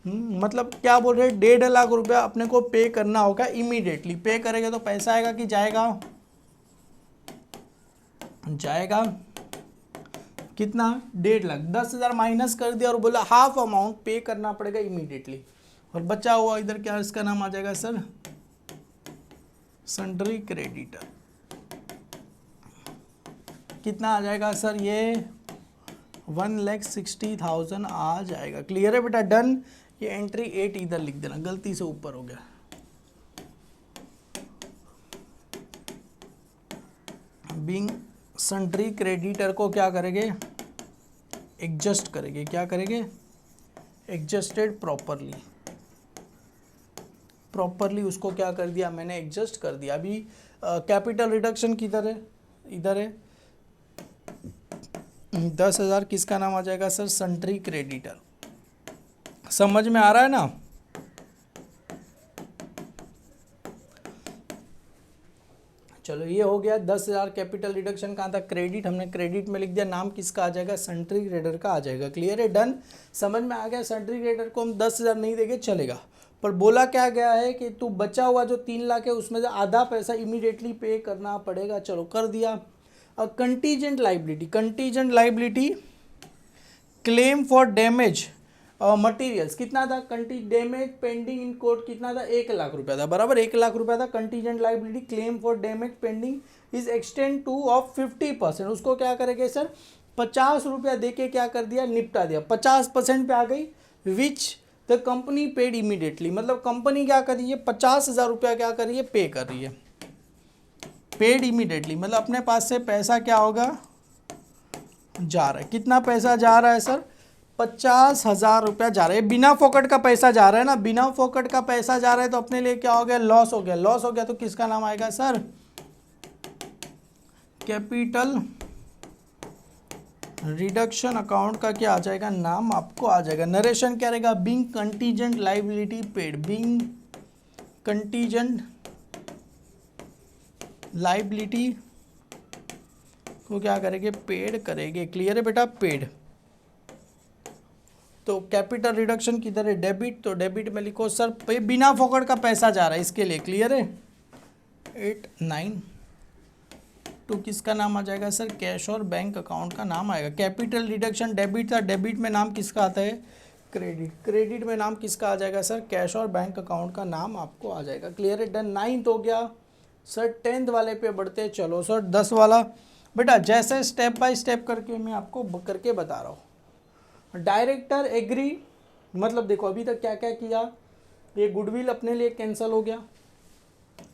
Speaker 1: मतलब क्या बोल रहे हैं, 1.5 लाख रुपया अपने को पे करना होगा इमीडिएटली। पे करेंगे तो पैसा आएगा कि जाएगा, जाएगा कितना, 1.5 लाख। 10,000 माइनस कर दिया और बोला हाफ अमाउंट पे करना पड़ेगा इमीडिएटली, और बचा हुआ इधर क्या, इसका नाम आ जाएगा सर सन्ड्री क्रेडिटर। कितना आ जाएगा सर, ये 1,60,000 आ जाएगा। क्लियर है बेटा? डन। ये एंट्री 8 इधर लिख देना, गलती से ऊपर हो गया। बीइंग सन्ड्री क्रेडिटर को क्या करेंगे, एडजस्ट करेंगे। क्या करेंगे, एडजस्टेड प्रॉपरली। प्रॉपरली उसको क्या कर दिया मैंने, एडजस्ट कर दिया। अभी कैपिटल रिडक्शन किधर है, इधर है। 10,000 किसका नाम आ जाएगा सर, सन्ड्री क्रेडिटर। समझ में आ रहा है ना? चलो ये हो गया 10,000 कैपिटल रिडक्शन। कहाँ था, क्रेडिट, हमने क्रेडिट में लिख दिया। नाम किसका आ जाएगा, सन्ड्री क्रेडिटर का आ जाएगा। क्लियर है? डन। समझ में आ गया? सन्ड्री क्रेडिटर को हम 10,000 नहीं देंगे, चलेगा, पर बोला क्या गया है कि तू बचा हुआ जो 3 लाख है उसमें से आधा पैसा इमीडिएटली पे करना पड़ेगा। चलो कर दिया। अब contingent liability, contingent liability claim for damage materials कितना था, डैमेज पेंडिंग इन कोर्ट कितना था, 1 लाख रुपया था। बराबर 1 लाख रुपया था। Contingent liability claim for damage pending is extend two of 50%। उसको क्या करेंगे सर, 50 रुपया दे के क्या कर दिया, निपटा दिया। 50% पे आ गई, which the company paid immediately. मतलब कंपनी क्या कर रही है, 50,000 रुपया क्या कर रही है, पे कर रही है। पेड इमीडिएटली मतलब अपने पास से पैसा क्या होगा, जा रहा है। कितना पैसा जा रहा है सर, 50,000 रुपया जा रहा है। बिना फोकट का पैसा जा रहा है ना, बिना फोकट का पैसा जा रहा है तो अपने लिए क्या हो गया, लॉस हो गया। लॉस हो गया तो किसका नाम आएगा सर, कैपिटल रिडक्शन अकाउंट का क्या आ जाएगा, नाम आपको आ जाएगा। नरेशन क्या रहेगा, being contingent liability paid, being contingent liability को क्या करेंगे, पेड करेंगे। क्लियर है बेटा, पेड। तो कैपिटल रिडक्शन किधर है, डेबिट, तो डेबिट में लिखो सर पे बिना फोकट का पैसा जा रहा है इसके लिए। क्लियर है? 8,9 तो किसका नाम आ जाएगा सर, कैश और बैंक अकाउंट का नाम आएगा। कैपिटल रिडक्शन डेबिट था, डेबिट में नाम किसका आता है, क्रेडिट, क्रेडिट में नाम किसका आ जाएगा सर, कैश और बैंक अकाउंट का नाम आपको आ जाएगा। क्लियर है? डन। 9th हो गया सर। 10th वाले पे बढ़ते चलो सर। 10 वाला बेटा जैसे स्टेप बाय स्टेप करके मैं आपको करके बता रहा हूँ। डायरेक्टर एग्री, मतलब देखो अभी तक क्या क्या किया, ये गुडविल अपने लिए कैंसिल हो गया,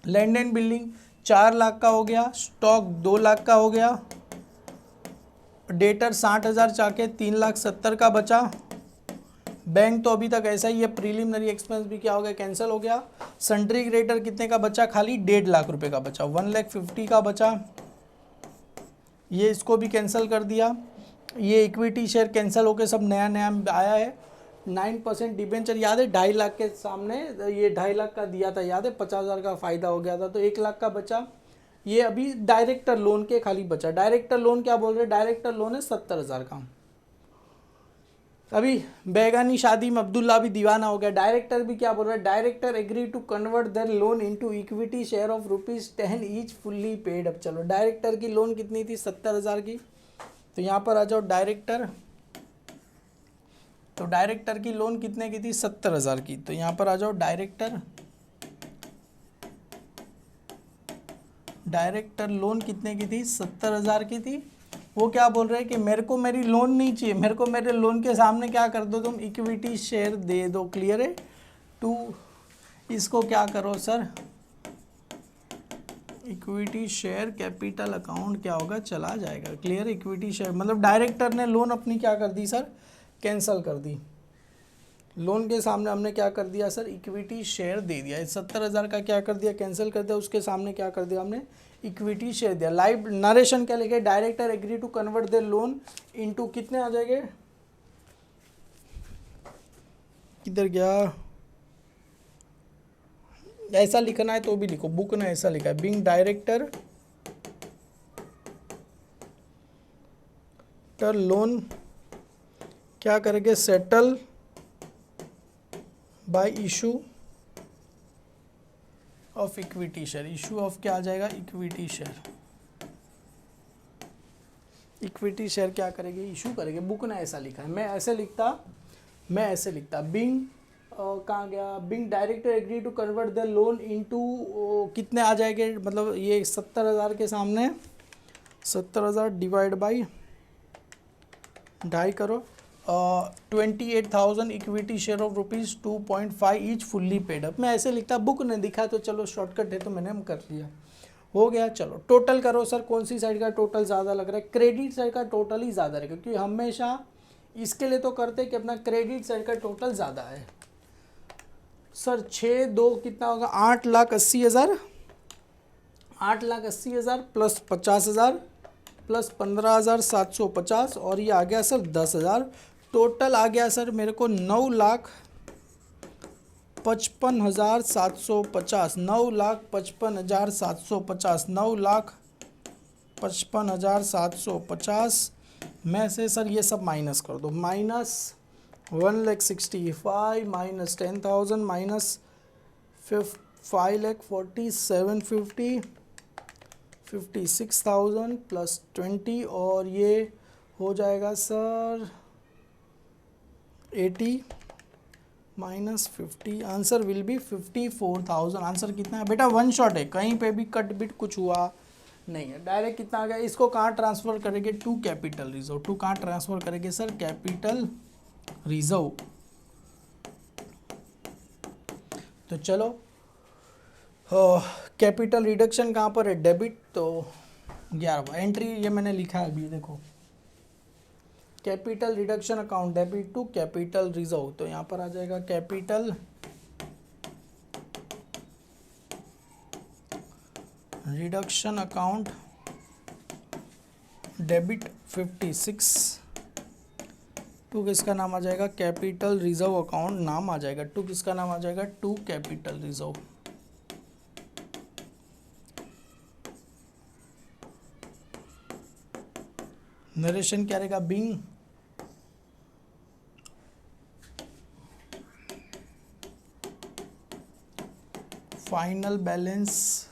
Speaker 1: लैंड एंड बिल्डिंग 4 लाख का हो गया, स्टॉक 2 लाख का हो गया, डेटर 60,000 चाके 3,70,000 का बचा, बैंक तो अभी तक ऐसा ही है, प्रीलिमिनरी एक्सपेंस भी क्या हो गया, कैंसिल हो गया। सन्ड्री क्रेडिटर कितने का बचा, खाली 1.5 लाख रुपए का बचा, 1,50,000 का बचा, ये इसको भी कैंसिल कर दिया। ये इक्विटी शेयर कैंसिल होकर सब नया नया आया है। 9% डिबेंचर याद है, 2.5 लाख के सामने ये 2.5 लाख का दिया था, याद है, 50,000 का फायदा हो गया था, तो 1 लाख का बचा। ये अभी डायरेक्टर लोन के खाली बचा। डायरेक्टर लोन क्या बोल रहे हैं, डायरेक्टर लोन है 70,000 का। अभी बैगानी शादी में अब्दुल्ला भी दीवाना हो गया। डायरेक्टर भी क्या बोल रहा है, director agree to convert their loan into equity share of ₹10 each fully paid. अब चलो डायरेक्टर की लोन कितनी थी, 70,000 की, तो यहाँ पर आ जाओ डायरेक्टर, तो डायरेक्टर की लोन कितने की थी, 70,000 की, तो यहाँ पर आ जाओ डायरेक्टर, डायरेक्टर लोन कितने की थी, 70,000 की थी। वो क्या बोल रहे हैं कि मेरे को मेरी लोन नहीं चाहिए, मेरे को मेरे लोन के सामने क्या कर दो तुम, इक्विटी शेयर दे दो। क्लियर है? टू इसको क्या करो sir, equity share capital account क्या होगा, चला जाएगा। क्लियर? इक्विटी शेयर मतलब डायरेक्टर ने लोन अपनी क्या कर दी सर, कैंसिल कर दी। लोन के सामने हमने क्या कर दिया सर, इक्विटी शेयर दे दिया। 70,000 का क्या कर दिया, कैंसिल कर दिया, उसके सामने क्या कर दिया हमने, इक्विटी शेयर दिया। लाइव नरेशन क्या लिखे, director agree to convert the loan into कितने आ जाएंगे, किधर गया, ऐसा लिखना है तो भी लिखो, बुक ने ऐसा लिखा है, बीइंग डायरेक्टर आफ्टर लोन क्या करेंगे, settle bye issue of equity share. Issue of क्या आ जाएगा, इक्विटी शेयर। इक्विटी शेयर क्या करेंगे, इशू करेंगे। बुक ने ऐसा लिखा है, मैं ऐसे लिखता बिंग कहाँ गया, being director agree to convert the loan into कितने आ जाएंगे, मतलब ये 70,000 के सामने 70,000 डिवाइड बाई 2.5 करो, 28,000 equity share of ₹2.5 each fully paid up. मैं ऐसे लिखता, बुक ने दिखा तो चलो शॉर्टकट है तो मैंने हम कर लिया, हो गया। चलो टोटल करो सर, कौन सी साइड का टोटल ज़्यादा लग रहा है, क्रेडिट साइड का टोटल ही ज़्यादा रहेगा, क्योंकि हमेशा इसके लिए तो करते कि अपना क्रेडिट साइड का टोटल ज़्यादा है। सर 6 2 कितना होगा, 8,80,000, 8,80,000 प्लस 50,000 प्लस 15,750 और ये आ गया सर 10,000। टोटल आ गया सर मेरे को 9,55,750, 9,55,750, 9,55,750 में से सर ये सब माइनस कर दो, माइनस 1,65,000 माइनस 10,000 माइनस 5,47,50 56,000 प्लस 20 और ये हो जाएगा sir 80 minus 50, answer will be 54,000। Answer कितना है बेटा, वन शॉट है, कहीं पे भी कट बिट कुछ हुआ नहीं है, डायरेक्ट कितना आ गया। इसको कहाँ ट्रांसफ़र करेंगे, टू कैपिटल रिजर्व। टू कहाँ ट्रांसफ़र करेंगे सर, कैपिटल रिजर्व। तो चलो कैपिटल रिडक्शन कहाँ पर है, डेबिट, तो 11वां एंट्री ये मैंने लिखा है अभी, देखो capital reduction account debit to capital reserve, तो यहाँ पर आ जाएगा capital reduction account debit 56 to किसका नाम आ जाएगा, कैपिटल रिजर्व अकाउंट नाम आ जाएगा, टू किसका नाम आ जाएगा, टू कैपिटल रिजर्व। नरेशन क्या रहेगा, being final balance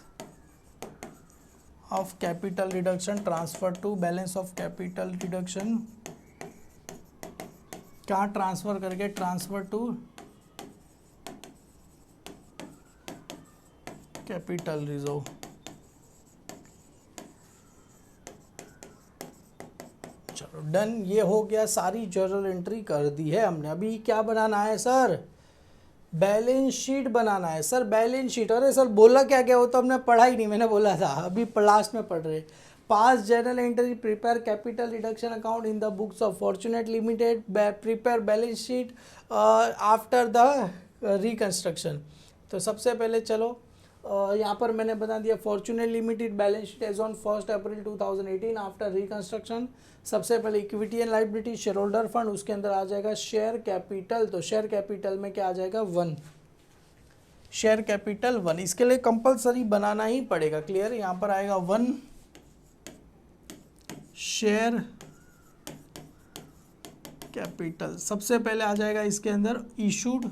Speaker 1: of capital reduction transfer to balance of capital reduction, क्या ट्रांसफर करके, ट्रांसफर टू कैपिटल रिजर्व। चलो डन, ये हो गया, सारी जर्नल एंट्री कर दी है हमने। अभी क्या बनाना है सर, बैलेंस शीट बनाना है सर, बैलेंस शीट। अरे सर बोला क्या क्या, वो तो हमने पढ़ा ही नहीं, मैंने बोला था अभी लास्ट में पढ़ रहे। Pass journal entry, prepare capital reduction account in the books of Fortunate Limited, prepare balance sheet after the reconstruction. तो सबसे पहले चलो यहाँ पर मैंने बता दिया Fortunate Limited balance sheet as on 1 April 2018 after reconstruction. सबसे पहले equity and liability, share holder fund, उसके अंदर आ जाएगा शेयर कैपिटल, तो शेयर कैपिटल में क्या आ जाएगा 1, शेयर कैपिटल 1। इसके लिए कंपलसरी बनाना ही पड़ेगा, क्लियर। यहाँ पर आएगा 1 शेयर कैपिटल। सबसे पहले आ जाएगा इसके अंदर issued,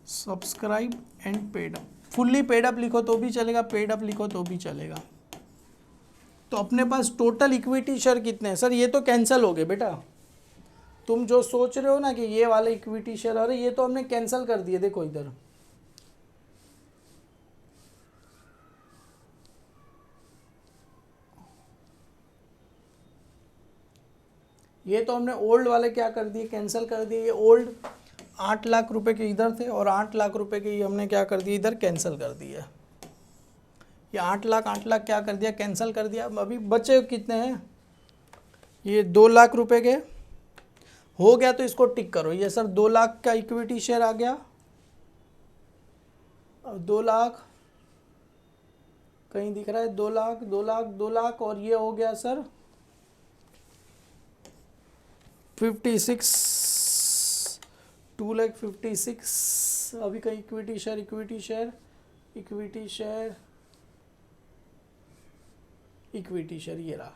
Speaker 1: subscribe and paid up. Fully paid up लिखो तो भी चलेगा, पेड अप लिखो तो भी चलेगा। तो अपने पास टोटल इक्विटी शेयर कितने हैं सर, ये तो कैंसिल हो गए बेटा। तुम जो सोच रहे हो ना कि ये वाले इक्विटी शेयर, अरे ये तो हमने कैंसिल कर दिए, देखो इधर ये तो हमने ओल्ड वाले क्या कर दिए, कैंसिल कर दिए। ये ओल्ड 8 लाख रुपए के इधर थे और 8 लाख रुपए के ये हमने क्या कर दिया, इधर कैंसिल कर दिया। ये 8 लाख क्या कर दिया, कैंसिल कर दिया। अभी बचे कितने हैं, ये 2 लाख रुपए के हो गया, तो इसको टिक करो। ये सर 2 लाख का इक्विटी शेयर आ गया, और 2 लाख कहीं दिख रहा है, 2 लाख 2 लाख 2 लाख, और ये हो गया सर 56, 2,56,000। अभी कहीं इक्विटी शेयर इक्विटी शेयर ये रहा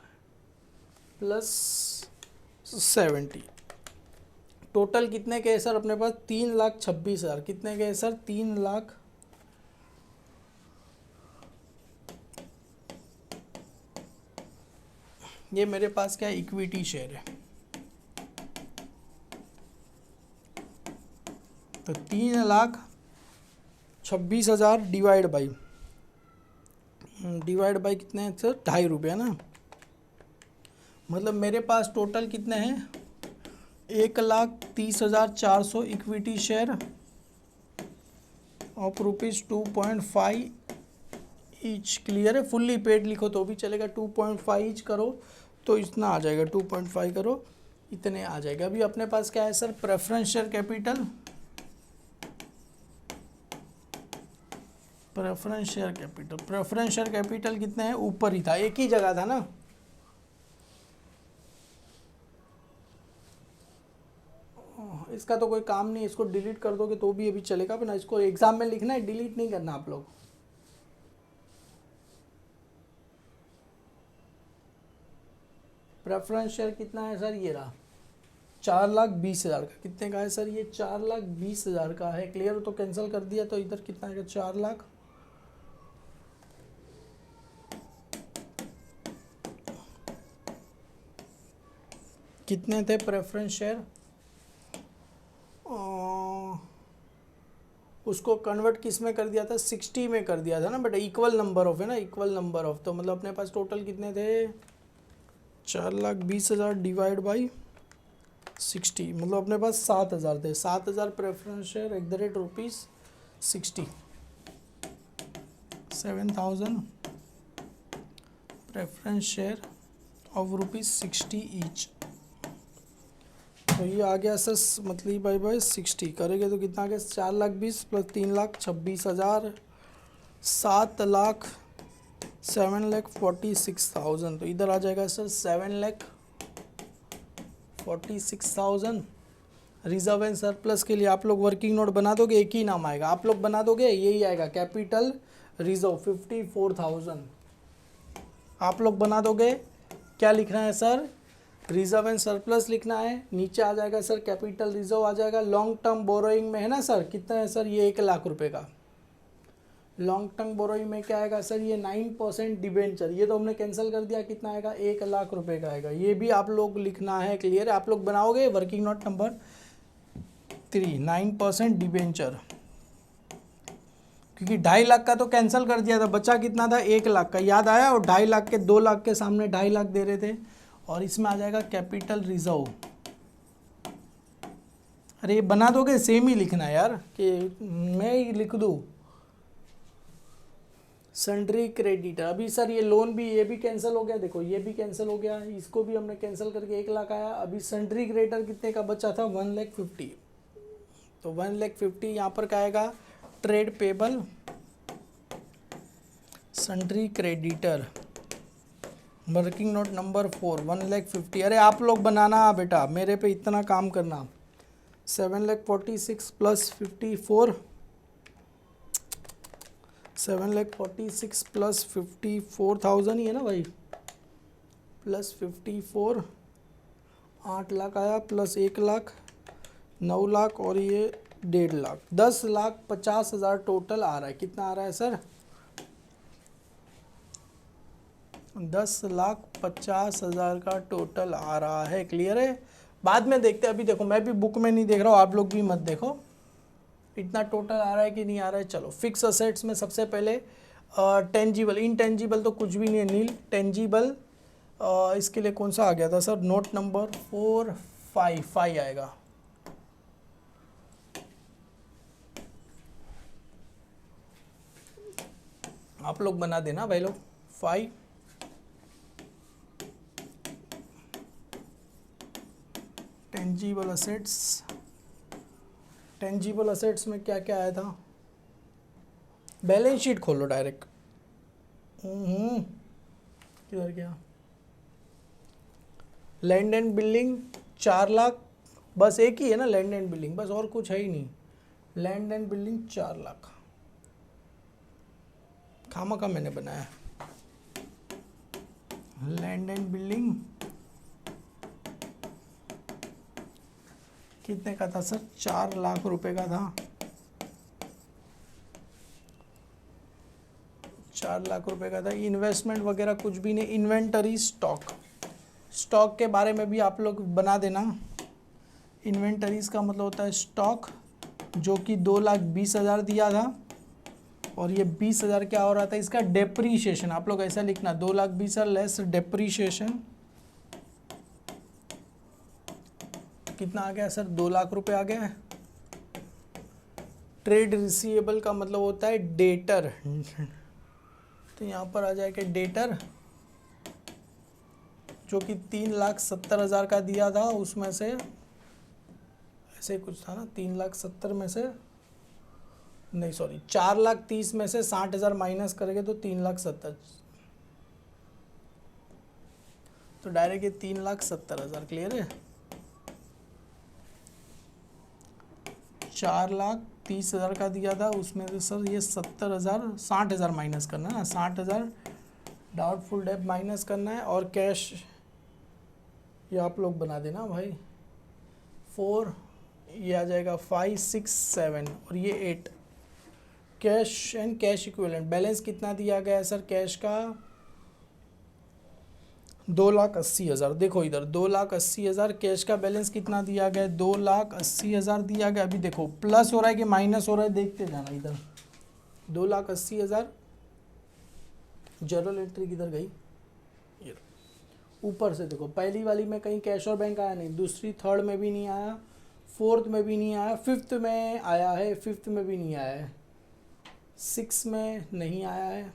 Speaker 1: +70। टोटल कितने के है सर अपने पास? 3,26,000। कितने के है सर? 3 लाख। ये मेरे पास क्या इक्विटी शेयर है, तो 3,26,000 डिवाइड बाई कितने हैं सर? 2.5 रुपये ना। मतलब मेरे पास टोटल कितने हैं? 1,30,400 equity share of ₹2.5 each. Clear है? फुल्ली पेड लिखो तो भी चलेगा, 2.5 ईच करो तो इतना आ जाएगा, 2.5 करो इतने आ जाएगा। अभी अपने पास क्या है sir? Preference share capital. Preference share capital कितने हैं? ऊपर ही था, एक ही जगह था ना। इसका तो कोई काम नहीं, इसको डिलीट कर दोगे तो भी अभी चलेगा, ना इसको एग्जाम में लिखना है, डिलीट नहीं करना आप लोग। प्रेफरेंस शेयर कितना है सर? ये रहा 4,20,000 का। कितने का है सर? ये 4,20,000 का है। क्लियर हो? तो कैंसिल कर दिया तो इधर कितना आएगा? 4 लाख। कितने थे प्रेफरेंस शेयर? उसको कन्वर्ट किस में कर दिया था? 60 में कर दिया था ना बेटा। इक्वल नंबर ऑफ है ना, इक्वल नंबर ऑफ। तो मतलब अपने पास टोटल कितने थे? 4,20,000 डिवाइड बाई 60, मतलब अपने पास 7,000 थे। 7,000 preference share ₹60। 7,000 preference share of ₹60 each. तो ये आ गया सर मतलब बाई 60 करेंगे तो कितना आ गया? 4,20,000 प्लस 3,26,000, 7,46,000। तो इधर आ जाएगा सर 7,46,000। रिजर्व एंड सरप्लस के लिए आप लोग वर्किंग नोट बना दोगे, एक ही नाम आएगा। आप लोग बना दोगे, यही आएगा, कैपिटल रिजर्व 54,000। आप लोग बना दोगे। क्या लिखना है सर? रिजर्व एंड सरप्लस लिखना है। नीचे आ जाएगा सर कैपिटल रिजर्व आ जाएगा। लॉन्ग टर्म बोरोइंग में है ना सर, कितना है सर? ये 1 लाख रुपए का। लॉन्ग टर्म बोरोइंग में क्या आएगा सर? ये 9% डिबेंचर। ये तो हमने कैंसिल कर दिया, कितना आएगा? 1 लाख रुपए का आएगा। ये भी आप लोग लिखना है। क्लियर है? आप लोग बनाओगे वर्किंग नोट नंबर 3, 9% डिबेंचर। क्योंकि 2.5 लाख का तो कैंसिल कर दिया था, बचा कितना था? 1 लाख का। याद आया? और 2.5 लाख के 2 लाख के सामने 2.5 लाख दे रहे थे। और इसमें आ जाएगा कैपिटल रिजर्व। अरे ये बना दोगे? सेम ही लिखना है यार, कि मैं ही लिख दूँ। Sundry creditor. अभी सर ये लोन भी, ये भी कैंसिल हो गया। देखो ये भी कैंसिल हो गया, इसको भी हमने कैंसिल करके 1 लाख आया। अभी सन्ड्री क्रेडिटर कितने का बचा था? 1,50,000। तो 1,50,000 यहाँ पर क्या आएगा? Trade payable sundry creditor working note number 4, 1,50,000। अरे आप लोग बनाना बेटा, मेरे पे इतना काम करना। 7,46,000 प्लस 54, 7,46,000 प्लस 54,000 ही है ना भाई, प्लस 54, 8 लाख आया, प्लस 1 लाख 9 लाख, और ये 1.5 लाख, 10,50,000 टोटल आ रहा है। कितना आ रहा है सर? 10,50,000 का टोटल आ रहा है। क्लियर है? बाद में देखते हैं, अभी देखो मैं भी बुक में नहीं देख रहा हूँ, आप लोग भी मत देखो इतना टोटल आ रहा है कि नहीं आ रहा है। चलो फिक्स असेट्स में सबसे पहले टेंजिबल, इनटेंजिबल तो कुछ भी नहीं है, नील। टेंजिबल इसके लिए कौन सा आ गया था सर? नोट नंबर 455 आएगा। आप लोग बना देना भाई लोग। 5 टेंजिबल असेट्स। टेंजिबल असेट्स में क्या क्या आया था? बैलेंस शीट खोलो डायरेक्ट। किधर गया? लैंड एंड बिल्डिंग 4 लाख, बस एक ही है ना लैंड एंड बिल्डिंग, बस और कुछ है ही नहीं। लैंड एंड बिल्डिंग 4 लाख खामा का मैंने बनाया। लैंड एंड बिल्डिंग कितने का था सर? 4 लाख रुपए का था। 4 लाख रुपए का था। इन्वेस्टमेंट वगैरह कुछ भी नहीं। इन्वेंटरी स्टॉक, स्टॉक के बारे में भी आप लोग बना देना। इन्वेंटरीज का मतलब होता है स्टॉक, जो कि 2,20,000 दिया था, और ये 20,000 क्या हो रहा था? इसका डेप्रीशिएशन। आप लोग ऐसा लिखना 2,20,000 लेस डेप्रीशिएशन। कितना आ गया सर? 2 लाख रुपए आ गया है। ट्रेड रिसीवेबल का मतलब होता है डेटर, तो यहाँ पर आ जाएगा डेटर, जो कि 3,70,000 का दिया था, उसमें से ऐसे कुछ था ना, 3,70,000 में से नहीं, सॉरी 4,30,000 में से 60,000 माइनस करेंगे तो 3,70,000, तो डायरेक्ट ये 3,70,000। क्लियर है? 4,30,000 का दिया था, उसमें से सर ये 70,000, 60,000 माइनस करना है ना, 60,000 डाउटफुल डेब्ट माइनस करना है, और कैश ये आप लोग बना देना भाई। 4 ये आ जाएगा 5, 6, 7 और ये 8। Cash and cash equivalent balance कितना दिया गया है सर? कैश का 2,80,000। देखो इधर 2,80,000। कैश का बैलेंस कितना दिया गया है? 2,80,000 दिया गया। अभी देखो प्लस हो रहा है कि माइनस हो रहा है, देखते जाना। इधर 2,80,000। जर्नल एंट्री किधर गई? ये ऊपर से देखो, पहली वाली में कहीं कैश और बैंक आया नहीं, दूसरी थर्ड में भी नहीं आया, फोर्थ में भी नहीं आया, फिफ्थ में आया है, फिफ्थ में भी नहीं आया है, 6 में नहीं आया है,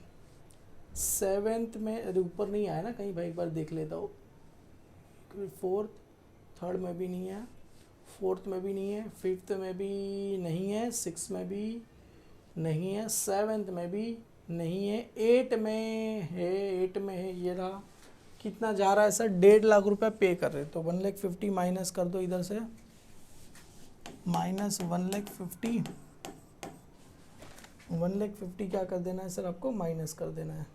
Speaker 1: 7th में, अरे ऊपर नहीं आया ना कहीं भाई, एक बार देख लेता हूँ। 4th, 3rd में भी नहीं है, 4th में भी नहीं है, 5th में भी नहीं है, 6 में भी नहीं है, 7th में भी नहीं है, 8 में है, 8 में है। ये रहा। कितना जा रहा है सर? 1.5 लाख रुपया पे कर रहे, तो 1,50,000 माइनस कर दो इधर से, माइनस 1,50,000। 1,50,000 क्या कर देना है सर? आपको माइनस कर देना है,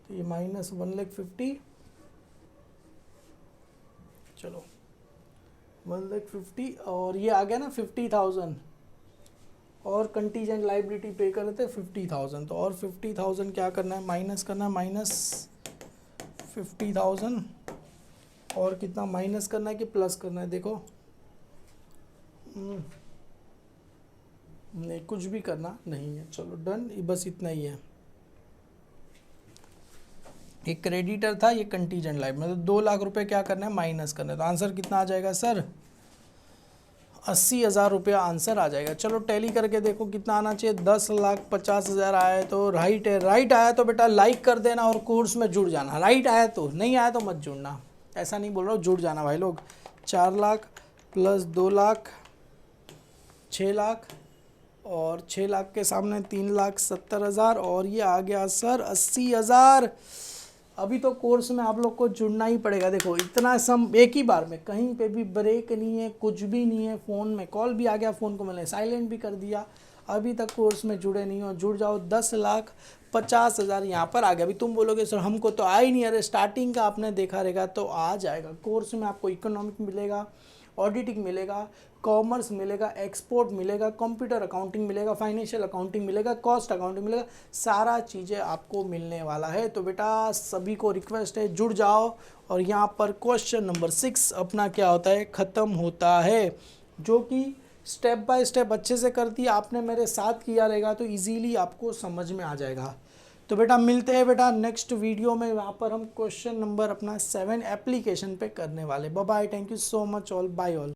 Speaker 1: तो ये माइनस 1,50,000। चलो 1,50,000, और ये आ गया ना 50,000, और कंटीजेंट लाइबिलिटी पे कर रहे थे 50,000, तो और 50,000 क्या करना है? माइनस करना है, माइनस 50,000। और कितना माइनस करना है कि प्लस करना है? देखो नहीं, कुछ भी करना नहीं है। चलो डन, बस इतना ही है। एक क्रेडिटर था, ये कंटीजेंट लाइफ, मतलब 2 लाख रुपए क्या करना है? माइनस करना है। तो आंसर कितना आ जाएगा सर? 80,000 रुपया आंसर आ जाएगा। चलो टैली करके देखो कितना आना चाहिए। 10,50,000 आया है तो राइट है। राइट आया तो बेटा लाइक कर देना और कोर्स में जुड़ जाना। राइट आया तो, नहीं आया तो मत जुड़ना, ऐसा नहीं बोल रहा हूँ, जुड़ जाना भाई लोग। 4 लाख प्लस 2 लाख 6 लाख, और 6 लाख के सामने 3,70,000, और ये आ गया सर 80,000। अभी तो कोर्स में आप लोग को जुड़ना ही पड़ेगा। देखो इतना सम एक ही बार में, कहीं पे भी ब्रेक नहीं है, कुछ भी नहीं है। फ़ोन में कॉल भी आ गया, फ़ोन को मैंने साइलेंट भी कर दिया। अभी तक कोर्स में जुड़े नहीं हो, जुड़ जाओ। 10,50,000 यहाँ पर आ गया। अभी तुम बोलोगे सर हमको तो आ ही नहीं, अरे स्टार्टिंग का आपने देखा रहेगा तो आ जाएगा। कोर्स में आपको इकोनॉमिक मिलेगा, ऑडिटिंग मिलेगा, कॉमर्स मिलेगा, एक्सपोर्ट मिलेगा, कंप्यूटर अकाउंटिंग मिलेगा, फाइनेंशियल अकाउंटिंग मिलेगा, कॉस्ट अकाउंटिंग मिलेगा, सारा चीज़ें आपको मिलने वाला है। तो बेटा सभी को रिक्वेस्ट है जुड़ जाओ। और यहाँ पर क्वेश्चन नंबर 6 अपना क्या होता है? ख़त्म होता है, जो कि स्टेप बाय स्टेप अच्छे से कर दिया आपने, मेरे साथ किया रहेगा तो इजीली आपको समझ में आ जाएगा। तो बेटा मिलते हैं बेटा नेक्स्ट वीडियो में। वहाँ पर हम क्वेश्चन नंबर अपना 7 एप्लीकेशन पे करने वाले। Bye bye, thank you so much all, bye all.